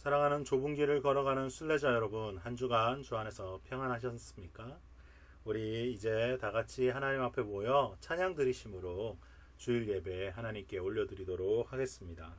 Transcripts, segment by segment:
사랑하는 좁은 길을 걸어가는 순례자 여러분, 한 주간 주 안에서 평안하셨습니까? 우리 이제 다 같이 하나님 앞에 모여 찬양 드리심으로 주일 예배 하나님께 올려드리도록 하겠습니다.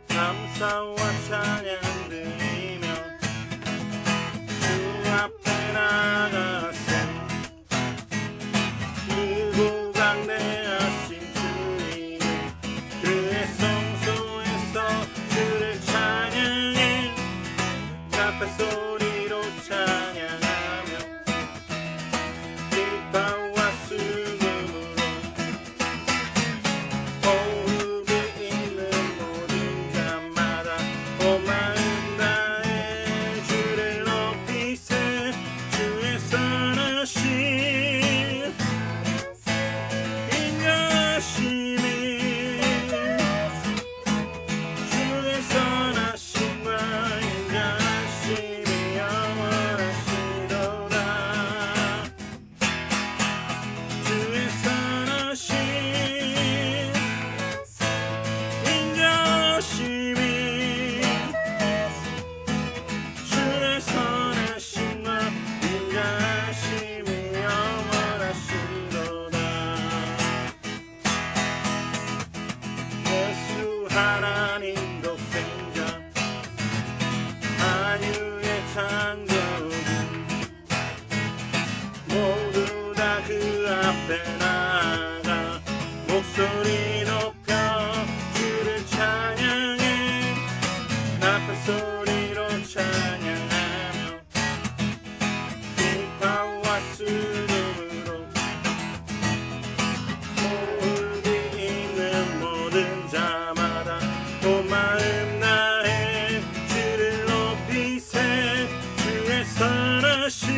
감사와 찬양 드리며 주 앞에 나가세 크고 강대하신 주님 그의 성소에서 주를 찬양해 나팔 소리로 찬양하며 기뻐와 수금으로 호흡이 있는 모든 자마다 온 마음 다해 주를 높이세 주의 선하신 인자하심이 주의 선하심과 인자하심이 영원하시도다 주의 선하심 인자하심이 주의 선하심과 인자하심이 영원하시도다 예수 하나님 독생자 만유의 창조주 모두 다 그 앞에 나아가 목소리 높여 주를 찬양해 나팔 소리로 찬양하며 기뻐와 수금으로 호흡이 있는 모든 자마다 온 마음 다해 주를 높이세 주의 선하심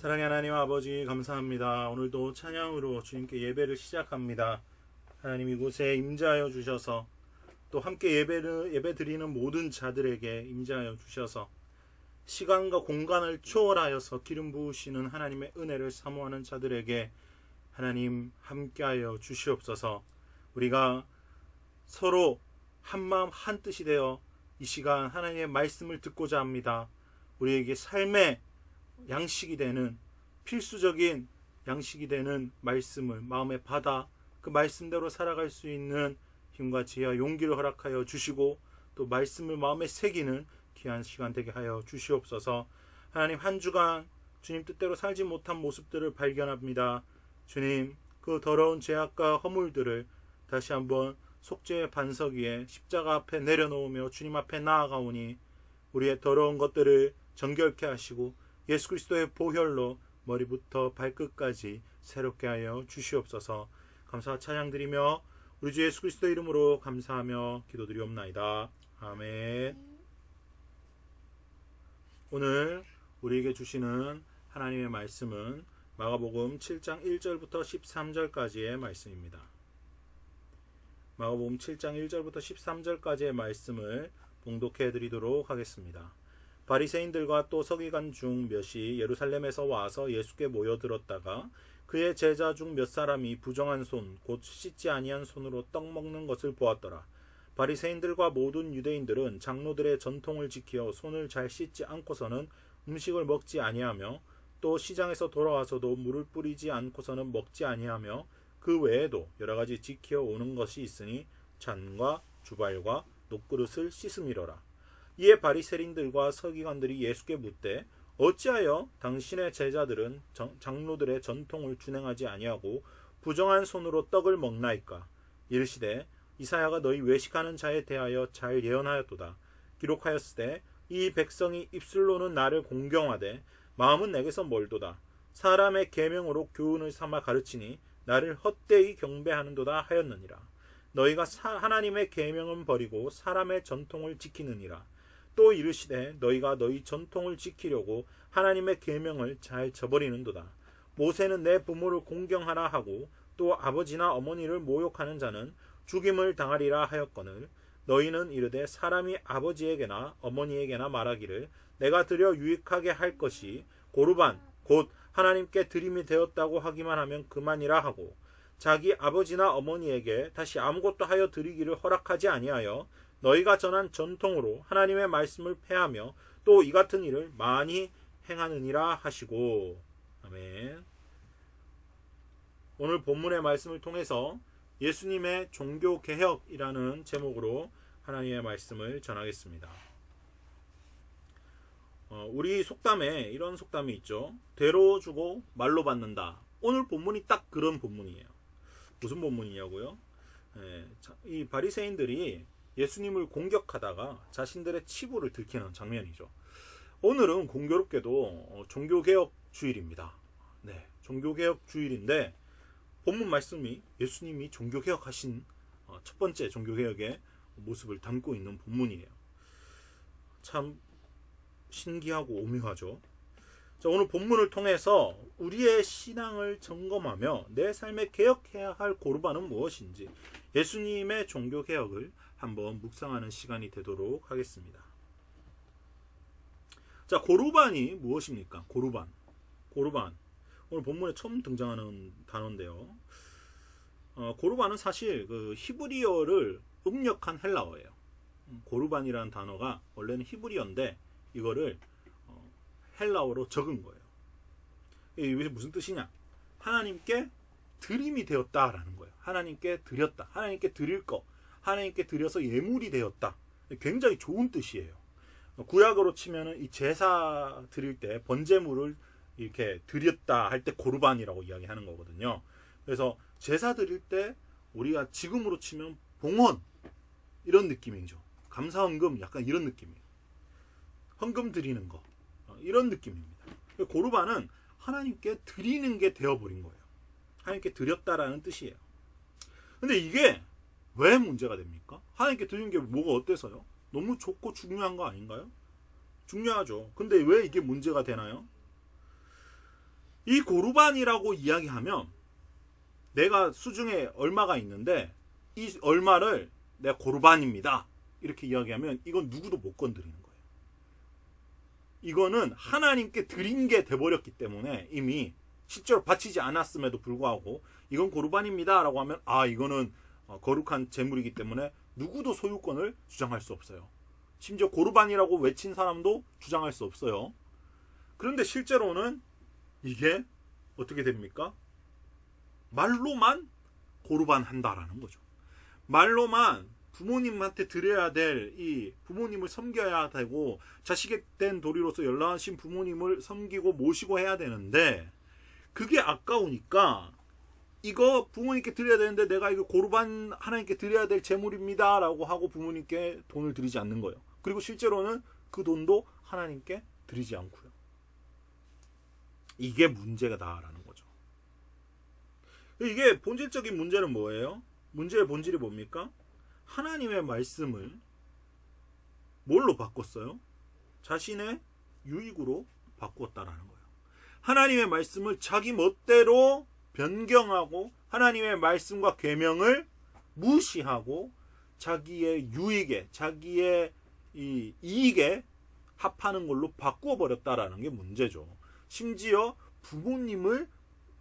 사랑의 하나님 아버지 감사합니다. 오늘도 찬양으로 주님께 예배를 시작합니다. 하나님 이곳에 임재하여 주셔서 또 함께 예배 드리는 모든 자들에게 임재하여 주셔서 시간과 공간을 초월하여서 기름 부으시는 하나님의 은혜를 사모하는 자들에게 하나님 함께하여 주시옵소서. 우리가 서로 한마음 한뜻이 되어 이 시간 하나님의 말씀을 듣고자 합니다. 우리에게 삶의 양식이 되는 필수적인 양식이 되는 말씀을 마음에 받아 그 말씀대로 살아갈 수 있는 힘과 지혜와 용기를 허락하여 주시고 또 말씀을 마음에 새기는 귀한 시간 되게 하여 주시옵소서. 하나님 한 주간 주님 뜻대로 살지 못한 모습들을 발견합니다. 주님 그 더러운 죄악과 허물들을 다시 한번 속죄의 반석 위에 십자가 앞에 내려놓으며 주님 앞에 나아가오니 우리의 더러운 것들을 정결케 하시고 예수 그리스도의 보혈로 머리부터 발끝까지 새롭게 하여 주시옵소서. 감사와 찬양드리며 우리 주 예수 그리스도 이름으로 감사하며 기도드리옵나이다. 아멘. 오늘 우리에게 주시는 하나님의 말씀은 마가복음 7장 1절부터 13절까지의 말씀입니다. 마가복음 7장 1절부터 13절까지의 말씀을 봉독해 드리도록 하겠습니다. 바리새인들과 또 서기관 중 몇이 예루살렘에서 와서 예수께 모여들었다가 그의 제자 중 몇 사람이 부정한 손 곧 씻지 아니한 손으로 떡 먹는 것을 보았더라. 바리새인들과 모든 유대인들은 장로들의 전통을 지켜 손을 잘 씻지 않고서는 음식을 먹지 아니하며 또 시장에서 돌아와서도 물을 뿌리지 않고서는 먹지 아니하며 그 외에도 여러 가지 지켜 오는 것이 있으니 잔과 주발과 녹그릇을 씻음이로라. 이에 바리새인들과 서기관들이 예수께 묻되 어찌하여 당신의 제자들은 장로들의 전통을 준행하지 아니하고 부정한 손으로 떡을 먹나이까? 이르시되 이사야가 너희 외식하는 자에 대하여 잘 예언하였도다. 기록하였으되 이 백성이 입술로는 나를 공경하되 마음은 내게서 멀도다. 사람의 계명으로 교훈을 삼아 가르치니 나를 헛되이 경배하는도다 하였느니라. 너희가 하나님의 계명은 버리고 사람의 전통을 지키느니라. 또 이르시되 너희가 너희 전통을 지키려고 하나님의 계명을 잘 저버리는도다. 모세는 내 부모를 공경하라 하고 또 아버지나 어머니를 모욕하는 자는 죽임을 당하리라 하였거늘 너희는 이르되 사람이 아버지에게나 어머니에게나 말하기를 내가 드려 유익하게 할 것이 고르반 곧 하나님께 드림이 되었다고 하기만 하면 그만이라 하고 자기 아버지나 어머니에게 다시 아무것도 하여 드리기를 허락하지 아니하여 너희가 전한 전통으로 하나님의 말씀을 폐하며 또 이 같은 일을 많이 행하느니라 하시고. 아멘. 오늘 본문의 말씀을 통해서 예수님의 종교개혁이라는 제목으로 하나님의 말씀을 전하겠습니다. 우리 속담에 이런 속담이 있죠. 대로 주고 말로 받는다. 오늘 본문이 딱 그런 본문이에요. 무슨 본문이냐고요? 이 바리새인들이 예수님을 공격하다가 자신들의 치부를 들키는 장면이죠. 오늘은 공교롭게도 종교개혁 주일입니다. 네, 종교개혁 주일인데 본문 말씀이 예수님이 종교개혁하신 첫 번째 종교개혁의 모습을 담고 있는 본문이에요. 참 신기하고 오묘하죠. 자, 오늘 본문을 통해서 우리의 신앙을 점검하며 내 삶에 개혁해야 할 고르반은 무엇인지 예수님의 종교개혁을 한번 묵상하는 시간이 되도록 하겠습니다. 자, 고르반이 무엇입니까? 고르반. 오늘 본문에 처음 등장하는 단어인데요. 고르반은 사실 그 히브리어를 음력한 헬라어예요. 고르반이라는 단어가 원래는 히브리어인데 이거를 헬라어로 적은 거예요. 이게 무슨 뜻이냐? 하나님께 드림이 되었다라는 거예요. 하나님께 드렸다. 하나님께 드릴 거. 하나님께 드려서 예물이 되었다. 굉장히 좋은 뜻이에요. 구약으로 치면은 이 제사 드릴 때 번제물을 이렇게 드렸다 할 때 고르반이라고 이야기하는 거거든요. 그래서 제사 드릴 때 우리가 지금으로 치면 봉헌 이런 느낌이죠. 감사헌금 약간 이런 느낌이에요. 헌금 드리는 거 이런 느낌입니다. 고르반은 하나님께 드리는 게 되어버린 거예요. 하나님께 드렸다라는 뜻이에요. 근데 이게 왜 문제가 됩니까? 하나님께 드리는 게 뭐가 어때서요? 너무 좋고 중요한 거 아닌가요? 중요하죠. 근데 왜 이게 문제가 되나요? 이 고르반이라고 이야기하면 내가 수중에 얼마가 있는데 이 얼마를 내가 고르반입니다 이렇게 이야기하면 이건 누구도 못 건드리는 거예요. 이거는 하나님께 드린 게 돼버렸기 때문에 이미 실제로 바치지 않았음에도 불구하고 이건 고르반입니다 라고 하면 이거는 거룩한 재물이기 때문에 누구도 소유권을 주장할 수 없어요. 심지어 고르반이라고 외친 사람도 주장할 수 없어요. 그런데 실제로는 이게 어떻게 됩니까? 말로만 고르반 한다라는 거죠. 말로만 부모님한테 드려야 될 이 부모님을 섬겨야 되고 자식의 된 도리로서 연락하신 부모님을 섬기고 모시고 해야 되는데 그게 아까우니까 이거 부모님께 드려야 되는데 내가 이거 고르반 하나님께 드려야 될 재물입니다 라고 하고 부모님께 돈을 드리지 않는 거예요. 그리고 실제로는 그 돈도 하나님께 드리지 않고요. 이게 문제가다라는 거죠. 이게 본질적인 문제는 뭐예요? 문제의 본질이 뭡니까? 하나님의 말씀을 뭘로 바꿨어요? 자신의 유익으로 바꾸었다라는 거예요. 하나님의 말씀을 자기 멋대로 변경하고 하나님의 말씀과 계명을 무시하고 자기의 유익에 자기의 이 이익에 합하는 걸로 바꾸어 버렸다라는 게 문제죠. 심지어 부모님을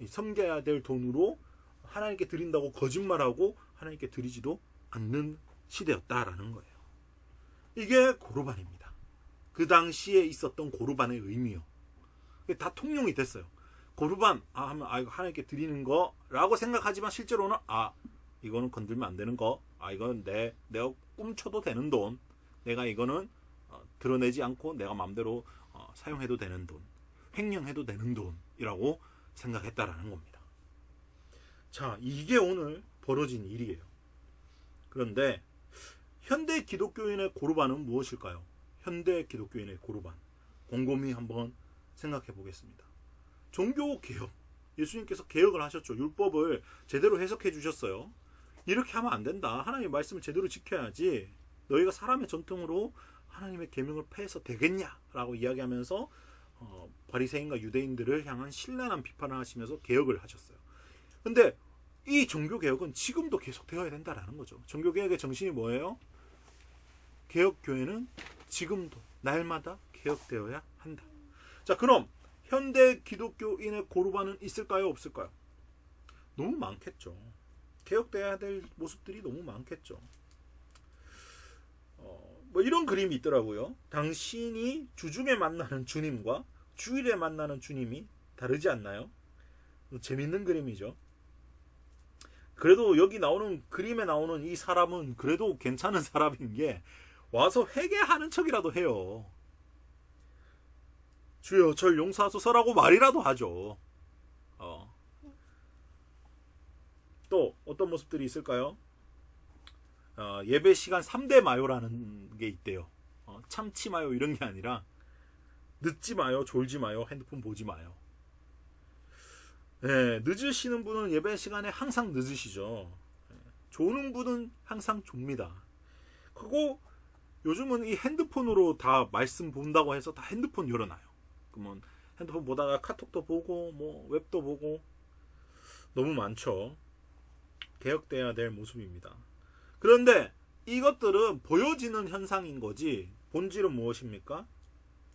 섬겨야 될 돈으로 하나님께 드린다고 거짓말하고 하나님께 드리지도 않는 시대였다라는 거예요. 이게 고르반입니다. 그 당시에 있었던 고르반의 의미요. 다 통용이 됐어요. 고르반 하면 이거 하나님께 드리는 거라고 생각하지만 실제로는 이거는 건들면 안 되는 거. 이건 내가 꿈쳐도 되는 돈. 내가 이거는 드러내지 않고 내가 마음대로 사용해도 되는 돈. 횡령해도 되는 돈이라고 생각했다라는 겁니다. 자, 이게 오늘 벌어진 일이에요. 그런데 현대 기독교인의 고르반은 무엇일까요? 현대 기독교인의 고르반. 곰곰이 한번 생각해 보겠습니다. 종교개혁. 예수님께서 개혁을 하셨죠. 율법을 제대로 해석해 주셨어요. 이렇게 하면 안 된다. 하나님의 말씀을 제대로 지켜야지. 너희가 사람의 전통으로 하나님의 계명을 폐해서 되겠냐라고 이야기하면서 바리새인과 유대인들을 향한 신랄한 비판을 하시면서 개혁을 하셨어요. 근데 이 종교개혁은 지금도 계속되어야 된다라는 거죠. 종교개혁의 정신이 뭐예요? 개혁교회는 지금도 날마다 개혁되어야 한다. 자, 그럼 현대 기독교인의 고르반은 있을까요? 없을까요? 너무 많겠죠. 개혁되어야 될 모습들이 너무 많겠죠. 뭐 이런 그림이 있더라고요. 당신이 주중에 만나는 주님과 주일에 만나는 주님이 다르지 않나요? 재밌는 그림이죠. 그래도 여기 나오는 그림에 나오는 이 사람은 그래도 괜찮은 사람인 게 와서 회개하는 척이라도 해요. 주여 절 용서하소서라고 말이라도 하죠. 또 어떤 모습들이 있을까요? 예배 시간 3대 마요라는 게 있대요. 참지 마요 이런 게 아니라 늦지 마요, 졸지 마요, 핸드폰 보지 마요. 네, 늦으시는 분은 예배 시간에 항상 늦으시죠. 조는 분은 항상 좁니다. 그리고 요즘은 이 핸드폰으로 다 말씀 본다고 해서 다 핸드폰 열어놔요. 그러면 핸드폰 보다가 카톡도 보고 뭐 웹도 보고 너무 많죠. 개혁돼야 될 모습입니다. 그런데 이것들은 보여지는 현상인 거지 본질은 무엇입니까?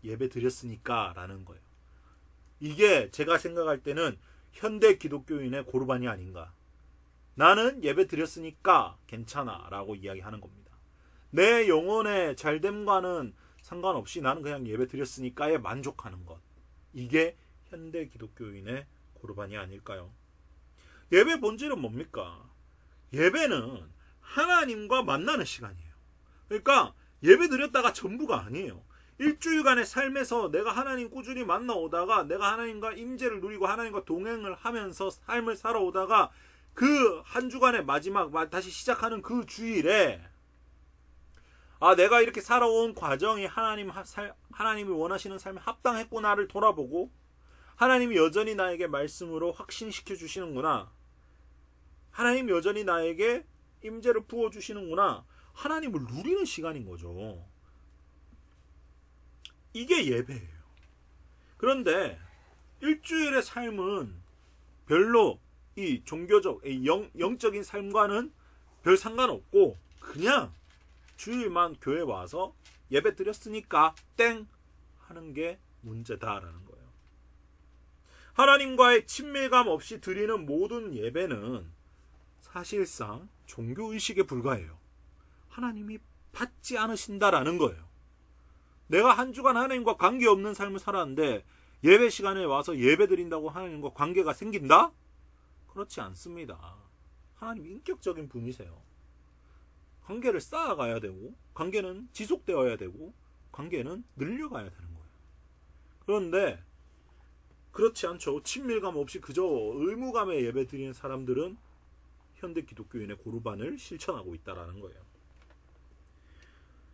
예배 드렸으니까 라는 거예요. 이게 제가 생각할 때는 현대 기독교인의 고르반이 아닌가. 나는 예배 드렸으니까 괜찮아 라고 이야기하는 겁니다. 내 영혼의 잘됨과는 상관없이 나는 그냥 예배 드렸으니까에 만족하는 것. 이게 현대 기독교인의 고르반이 아닐까요? 예배 본질은 뭡니까? 예배는 하나님과 만나는 시간이에요. 그러니까 예배 드렸다가 전부가 아니에요. 일주일간의 삶에서 내가 하나님 꾸준히 만나오다가 내가 하나님과 임재를 누리고 하나님과 동행을 하면서 삶을 살아오다가 그 한 주간의 마지막 다시 시작하는 그 주일에 내가 이렇게 살아온 과정이 하나님이 원하시는 삶에 합당했구나를 돌아보고 하나님이 여전히 나에게 말씀으로 확신시켜 주시는구나. 하나님 여전히 나에게 임재를 부어주시는구나. 하나님을 누리는 시간인 거죠. 이게 예배예요. 그런데 일주일의 삶은 별로 이 종교적, 영적인 삶과는 별 상관없고 그냥 주일만 교회 와서 예배 드렸으니까 땡 하는 게 문제다라는 거예요. 하나님과의 친밀감 없이 드리는 모든 예배는 사실상 종교의식에 불과해요. 하나님이 받지 않으신다라는 거예요. 내가 한 주간 하나님과 관계없는 삶을 살았는데 예배 시간에 와서 예배 드린다고 하나님과 관계가 생긴다? 그렇지 않습니다. 하나님 인격적인 분이세요. 관계를 쌓아가야 되고 관계는 지속되어야 되고 관계는 늘려가야 되는 거예요. 그런데 그렇지 않죠. 친밀감 없이 그저 의무감에 예배 드리는 사람들은 현대 기독교인의 고르반을 실천하고 있다는 거예요.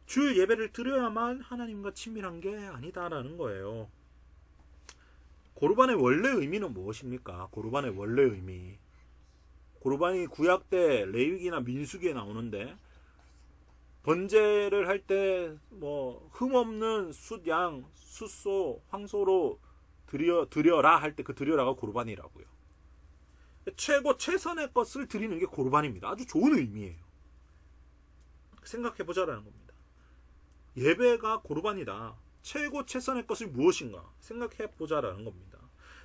주일 예배를 드려야만 하나님과 친밀한 게 아니다라는 거예요. 고르반의 원래 의미는 무엇입니까? 고르반의 원래 의미. 고르반이 구약 때 레위기나 민수기에 나오는데 번제를 할 때 흠없는 숫양, 숫소, 황소로 드려라 할 때 그 드려라가 고르반이라고요. 최선의 것을 드리는 게 고르반입니다. 아주 좋은 의미예요. 생각해 보자라는 겁니다. 예배가 고르반이다. 최선의 것이 무엇인가 생각해 보자라는 겁니다.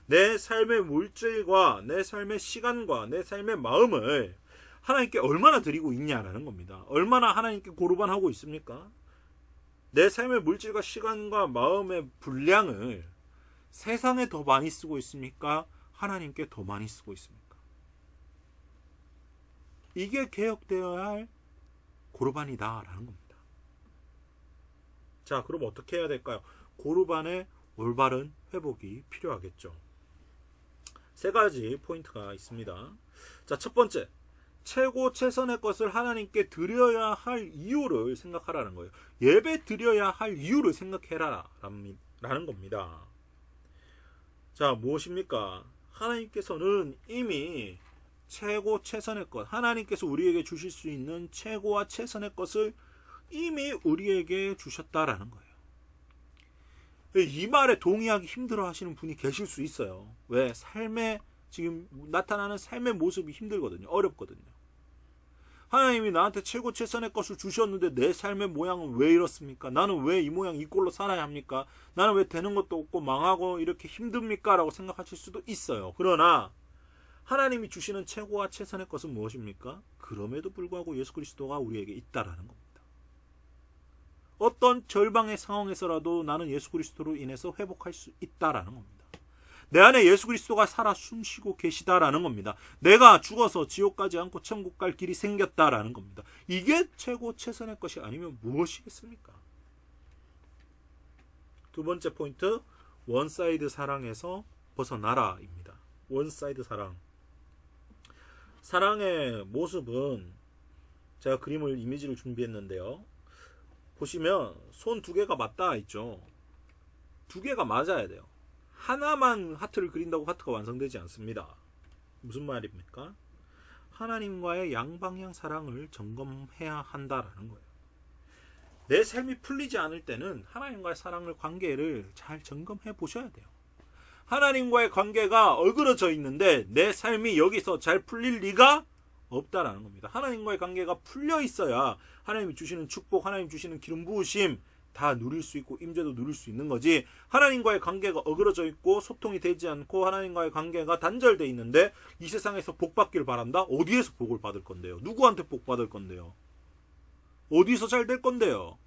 내 삶의 물질과 내 삶의 시간과 내 삶의 마음을 하나님께 얼마나 드리고 있냐라는 겁니다. 얼마나 하나님께 고르반하고 있습니까? 내 삶의 물질과 시간과 마음의 분량을 세상에 더 많이 쓰고 있습니까? 하나님께 더 많이 쓰고 있습니까? 이게 개혁되어야 할 고르반이다라는 겁니다. 자, 그럼 어떻게 해야 될까요? 고르반의 올바른 회복이 필요하겠죠. 세 가지 포인트가 있습니다. 자, 첫 번째, 최선의 것을 하나님께 드려야 할 이유를 생각하라는 거예요. 예배 드려야 할 이유를 생각해라 라는 겁니다. 자, 무엇입니까? 하나님께서는 이미 최선의 것, 하나님께서 우리에게 주실 수 있는 최고와 최선의 것을 이미 우리에게 주셨다라는 거예요. 이 말에 동의하기 힘들어 하시는 분이 계실 수 있어요. 왜? 지금 나타나는 삶의 모습이 힘들거든요. 어렵거든요. 하나님이 나한테 최선의 것을 주셨는데 내 삶의 모양은 왜 이렇습니까? 나는 왜 이 모양 이 꼴로 살아야 합니까? 나는 왜 되는 것도 없고 망하고 이렇게 힘듭니까? 라고 생각하실 수도 있어요. 그러나 하나님이 주시는 최고와 최선의 것은 무엇입니까? 그럼에도 불구하고 예수 그리스도가 우리에게 있다라는 겁니다. 어떤 절망의 상황에서라도 나는 예수 그리스도로 인해서 회복할 수 있다라는 겁니다. 내 안에 예수 그리스도가 살아 숨쉬고 계시다라는 겁니다. 내가 죽어서 지옥 가지 않고 천국 갈 길이 생겼다라는 겁니다. 이게 최선의 것이 아니면 무엇이겠습니까? 두 번째 포인트, 원사이드 사랑에서 벗어나라입니다. 원사이드 사랑. 사랑의 모습은 제가 이미지를 준비했는데요. 보시면 손 두 개가 맞닿아 있죠. 두 개가 맞아야 돼요. 하나만 하트를 그린다고 하트가 완성되지 않습니다. 무슨 말입니까? 하나님과의 양방향 사랑을 점검해야 한다라는 거예요. 내 삶이 풀리지 않을 때는 하나님과의 관계를 잘 점검해 보셔야 돼요. 하나님과의 관계가 어그러져 있는데 내 삶이 여기서 잘 풀릴 리가 없다라는 겁니다. 하나님과의 관계가 풀려 있어야 하나님이 주시는 축복, 하나님 주시는 기름 부으심 다 누릴 수 있고 임재도 누릴 수 있는 거지. 하나님과의 관계가 어그러져 있고 소통이 되지 않고 하나님과의 관계가 단절돼 있는데 이 세상에서 복 받기를 바란다? 어디에서 복을 받을 건데요? 누구한테 복 받을 건데요? 어디서 잘 될 건데요?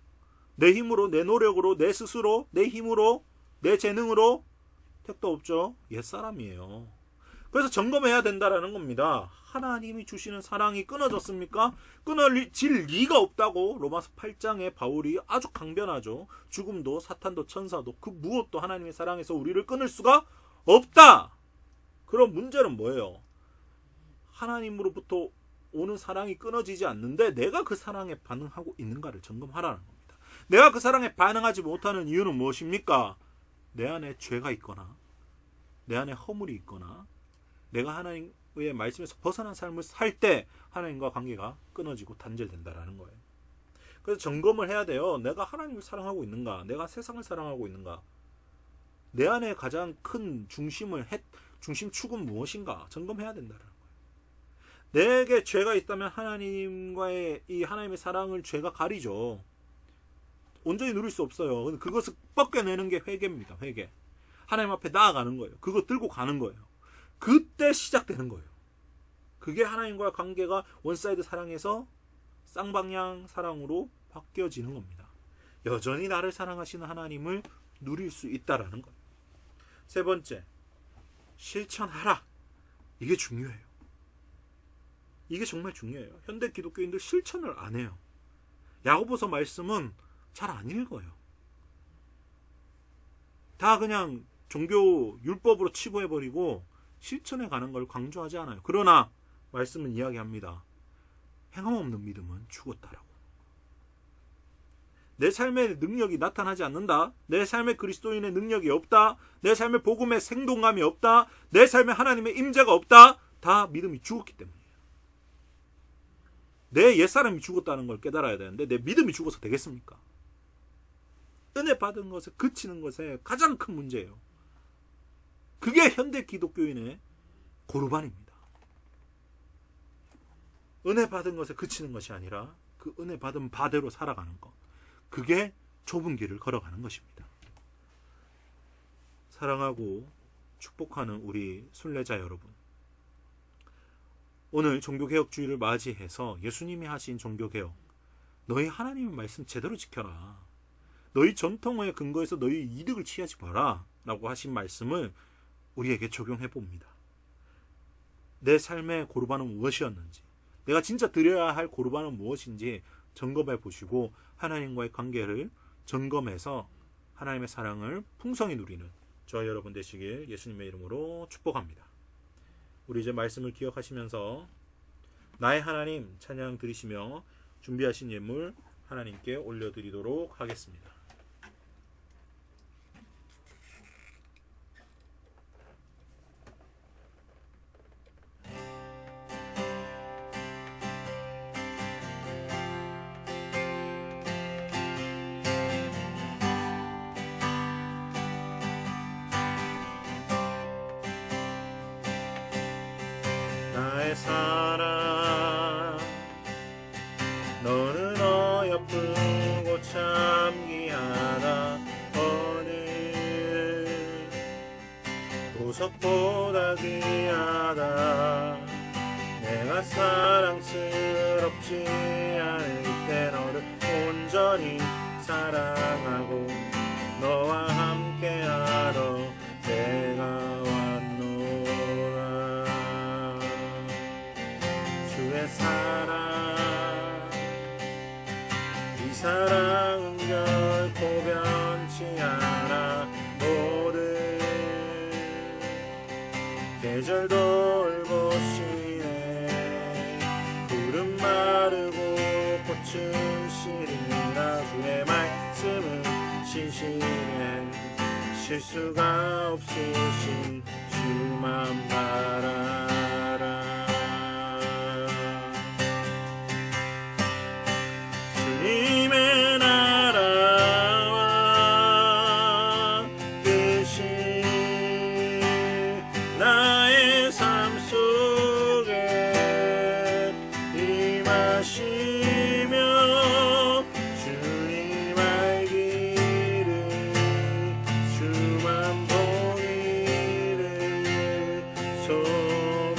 내 힘으로, 내 노력으로, 내 스스로, 내 힘으로, 내 재능으로 택도 없죠. 옛사람이에요. 그래서 점검해야 된다라는 겁니다. 하나님이 주시는 사랑이 끊어졌습니까? 끊어질 리가 없다고 로마서 8장에 바울이 아주 강변하죠. 죽음도 사탄도 천사도 그 무엇도 하나님의 사랑에서 우리를 끊을 수가 없다. 그럼 문제는 뭐예요? 하나님으로부터 오는 사랑이 끊어지지 않는데 내가 그 사랑에 반응하고 있는가를 점검하라는 겁니다. 내가 그 사랑에 반응하지 못하는 이유는 무엇입니까? 내 안에 죄가 있거나 내 안에 허물이 있거나 내가 하나님의 말씀에서 벗어난 삶을 살 때 하나님과 관계가 끊어지고 단절된다라는 거예요. 그래서 점검을 해야 돼요. 내가 하나님을 사랑하고 있는가? 내가 세상을 사랑하고 있는가? 내 안에 가장 큰 중심축은 무엇인가 점검해야 된다는 거예요. 내게 죄가 있다면 하나님과의 이 하나님의 사랑을 죄가 가리죠. 온전히 누릴 수 없어요. 근데 그것을 벗겨내는 게 회개입니다. 회개. 하나님 앞에 나아가는 거예요. 그거 들고 가는 거예요. 그때 시작되는 거예요. 그게 하나님과의 관계가 원사이드 사랑에서 쌍방향 사랑으로 바뀌어지는 겁니다. 여전히 나를 사랑하시는 하나님을 누릴 수 있다라는 거예요. 세 번째, 실천하라. 이게 중요해요. 이게 정말 중요해요. 현대 기독교인들 실천을 안 해요. 야고보서 말씀은 잘 안 읽어요. 다 그냥 종교 율법으로 치부해버리고 실천해 가는 걸 강조하지 않아요. 그러나 말씀은 이야기합니다. 행함 없는 믿음은 죽었다라고. 내 삶에 능력이 나타나지 않는다. 내 삶에 그리스도인의 능력이 없다. 내 삶에 복음의 생동감이 없다. 내 삶에 하나님의 임재가 없다. 다 믿음이 죽었기 때문이에요. 내 옛사람이 죽었다는 걸 깨달아야 되는데 내 믿음이 죽어서 되겠습니까? 은혜 받은 것에 그치는 것에 가장 큰 문제예요. 그게 현대 기독교인의 고르반입니다. 은혜 받은 것에 그치는 것이 아니라 그 은혜 받은 바대로 살아가는 것. 그게 좁은 길을 걸어가는 것입니다. 사랑하고 축복하는 우리 순례자 여러분. 오늘 종교개혁주의를 맞이해서 예수님이 하신 종교개혁. 너희 하나님의 말씀 제대로 지켜라. 너희 전통에 근거해서 너희 이득을 취하지 마라. 라고 하신 말씀을 우리에게 적용해 봅니다. 내 삶의 고르반은 무엇이었는지, 내가 진짜 드려야 할 고르반은 무엇인지 점검해 보시고 하나님과의 관계를 점검해서 하나님의 사랑을 풍성히 누리는 저와 여러분 되시길 예수님의 이름으로 축복합니다. 우리 이제 말씀을 기억하시면서 나의 하나님 찬양 드리시며 준비하신 예물 하나님께 올려드리도록 하겠습니다. 나의 사랑 너는 어여쁘고 참기하다 오늘 보석보다 귀하다 내가 사랑스럽지 않을 때 너를 온전히 사랑하고 너와 함께하러 내가 왔노라 주의 사랑 이 사랑은 결코 변치 않아 모든 계절 돌보시네 구름 마르고 꽃은 시리라 주의 말씀은 신실해 실수가 없으신 주만 바라라 주님의 나라와 뜻이 나의 삶 속에 임하시며 주님 알기를 주만 보기를 소망하네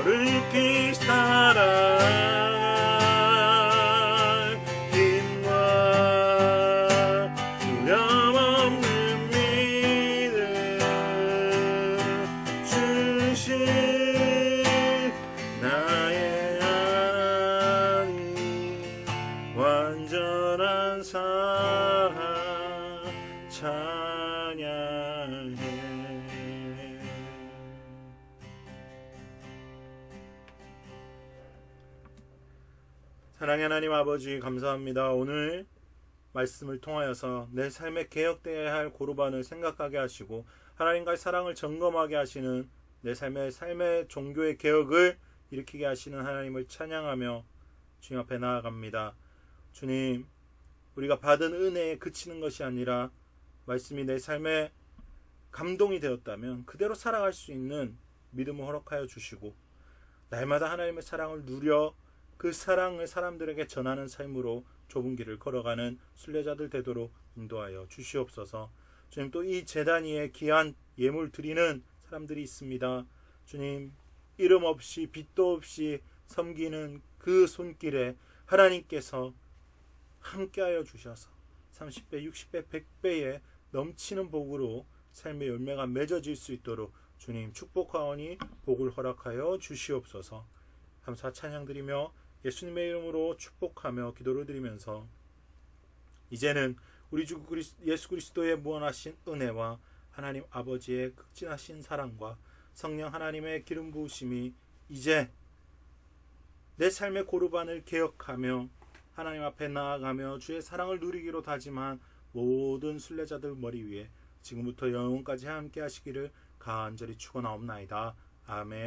거룩히 살아 힘과 두려움 없는 믿음 주신 나의 하나님 완전한 사랑 찬양해. 사랑의 하나님 아버지 감사합니다. 오늘 말씀을 통하여서 내 삶에 개혁되어야 할 고르반을 생각하게 하시고 하나님과의 사랑을 점검하게 하시는 내 삶의 종교의 개혁을 일으키게 하시는 하나님을 찬양하며 주님 앞에 나아갑니다. 주님, 우리가 받은 은혜에 그치는 것이 아니라 말씀이 내 삶에 감동이 되었다면 그대로 살아갈 수 있는 믿음을 허락하여 주시고 날마다 하나님의 사랑을 누려 그 사랑을 사람들에게 전하는 삶으로 좁은 길을 걸어가는 순례자들 되도록 인도하여 주시옵소서. 주님, 또 이 제단 위에 귀한 예물 드리는 사람들이 있습니다. 주님, 이름 없이 빛도 없이 섬기는 그 손길에 하나님께서 함께하여 주셔서 30배, 60배, 100배의 넘치는 복으로 삶의 열매가 맺어질 수 있도록 주님 축복하오니 복을 허락하여 주시옵소서. 감사 찬양드리며 예수님의 이름으로 축복하며 기도를 드리면서 이제는 우리 주 예수 그리스도의 무한하신 은혜와 하나님 아버지의 극진하신 사랑과 성령 하나님의 기름 부으심이 이제 내 삶의 고르반을 개혁하며 하나님 앞에 나아가며 주의 사랑을 누리기로 다짐한 모든 순례자들 머리 위에 지금부터 영원까지 함께 하시기를 간절히 축원하옵나이다. 아멘.